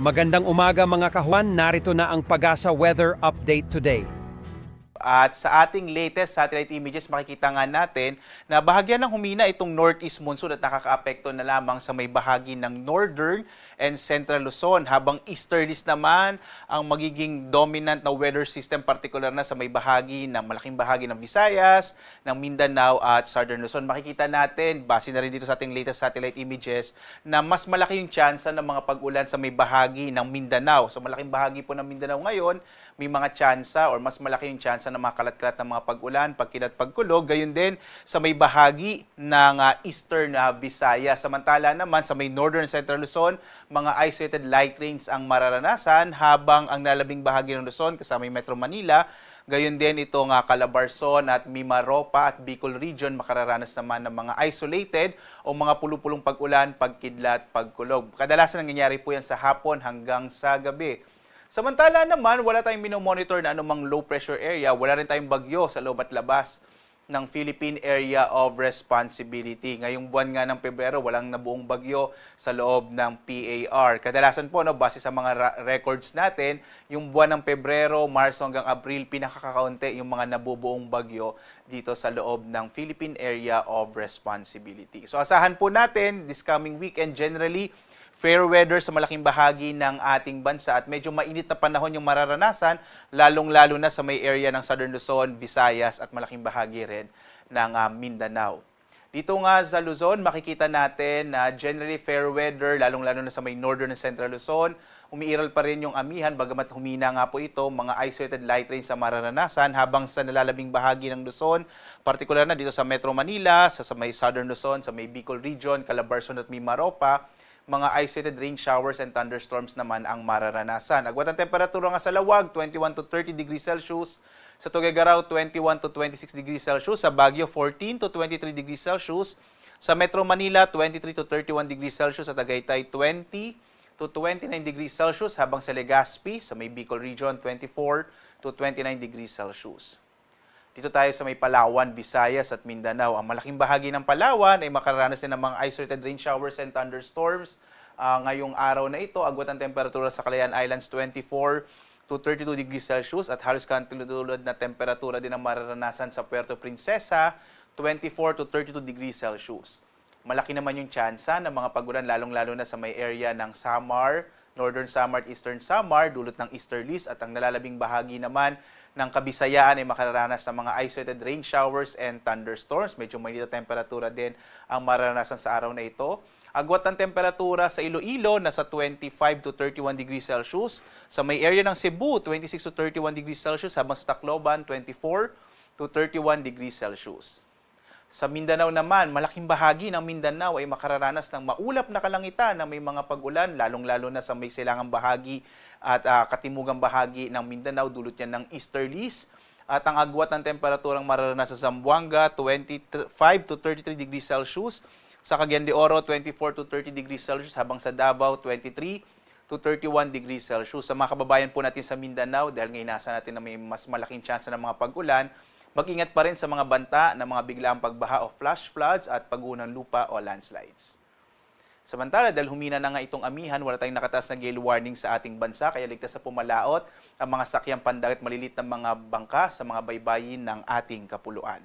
Magandang umaga mga kahuan, narito na ang Pag-asa Weather Update today. At sa ating latest satellite images, makikita nga natin na bahagyan ng humina itong northeast monsoon at nakakaapekto na lamang sa may bahagi ng northern and central Luzon, habang easterlies naman ang magiging dominant na weather system, particular na sa may bahagi ng malaking bahagi ng Visayas, ng Mindanao at southern Luzon. Makikita natin, base na rin dito sa ating latest satellite images, na mas malaki yung tsansa ng mga pag-ulan sa may bahagi ng Mindanao. So malaking bahagi po ng Mindanao ngayon, may mga tsansa or mas malaki yung tsansa ng mga kalat-kalat ng mga pag-ulan, pagkilat, pagkulog. Gayon din sa may bahagi ng eastern Visayas. Samantala naman sa may northern central Luzon, mga isolated light rains ang mararanasan, habang ang nalabing bahagi ng Luzon kasama yung Metro Manila, gayon din itong Calabarzon at Mimaropa at Bicol region, makararanas naman ng mga isolated o mga pulupulong pag-ulan, pagkidlat, pagkulog. Kadalasan nangyayari po yan sa hapon hanggang sa gabi. Samantala naman, wala tayong minomonitor na anumang low pressure area, wala rin tayong bagyo sa loob at labas ng Philippine Area of Responsibility. Ngayong buwan nga ng Pebrero, walang nabuong bagyo sa loob ng PAR. Kadalasan po, base sa mga records natin, yung buwan ng Pebrero, Marso hanggang Abril, pinakakakaunti yung mga nabubuong bagyo dito sa loob ng Philippine Area of Responsibility. So asahan po natin this coming weekend, generally, fair weather sa malaking bahagi ng ating bansa at medyo mainit na panahon yung mararanasan, lalong-lalo na sa may area ng Southern Luzon, Visayas at malaking bahagi rin ng Mindanao. Dito nga sa Luzon, makikita natin na generally fair weather, lalong-lalo na sa may northern and central Luzon. Umiiral pa rin yung amihan, bagamat humina nga po ito, mga isolated light rains sa mararanasan, habang sa nalalabing bahagi ng Luzon, partikular na dito sa Metro Manila, sa may southern Luzon, sa may Bicol region, Calabarzon at Mimaropa, mga isolated rain showers and thunderstorms naman ang mararanasan. Agwat ang temperatura nga sa Lawag, 21 to 30 degrees Celsius. Sa Tuguegarao, 21 to 26 degrees Celsius. Sa Baguio, 14 to 23 degrees Celsius. Sa Metro Manila, 23 to 31 degrees Celsius. Sa Tagaytay, 20 to 29 degrees Celsius. Habang sa Legazpi, sa may Bicol region, 24 to 29 degrees Celsius. Dito tayo sa may Palawan, Visayas at Mindanao. Ang malaking bahagi ng Palawan ay makararanas din ng mga isolated rain showers and thunderstorms. Ngayong araw na ito, agwat ang temperatura sa Calayan Islands, 24 to 32 degrees Celsius at halos katulad na temperatura din ang mararanasan sa Puerto Princesa, 24 to 32 degrees Celsius. Malaki naman yung tsansa ng mga pag-ulan, lalong-lalo na sa may area ng Samar, Northern Samar at Eastern Samar, dulot ng easterlies, at ang nalalabing bahagi naman ng Kabisayaan ay makararanas ng mga isolated rain showers and thunderstorms. Medyo mainit na temperatura din ang mararanasan sa araw na ito. Agwat ng temperatura sa Iloilo, nasa 25 to 31 degrees Celsius. Sa may area ng Cebu, 26 to 31 degrees Celsius. Habang sa Tacloban, 24 to 31 degrees Celsius. Sa Mindanao naman, malaking bahagi ng Mindanao ay makararanas ng maulap na kalangitan na may mga pag-ulan, lalong-lalo na sa may silangang bahagi at katimugang bahagi ng Mindanao, dulot yan ng easterlies. At ang agwat ng temperaturang mararanasan sa Zamboanga, 25 to 33 degrees Celsius. Sa Cagayan de Oro, 24 to 30 degrees Celsius. Habang sa Davao, 23 to 31 degrees Celsius. Sa mga kababayan po natin sa Mindanao, dahil ngayon nasa natin na may mas malaking chance ng mga pag-ulan, mag-ingat pa rin sa mga banta ng mga biglaang pagbaha o flash floods at pag-uho ng lupa o landslides. Samantala, dahil humina na nga itong amihan, wala tayong nakataas na gale warning sa ating bansa, kaya ligtas sa pumalaot ang mga sakyang pandagat malilit ng mga bangka sa mga baybayin ng ating kapuluan.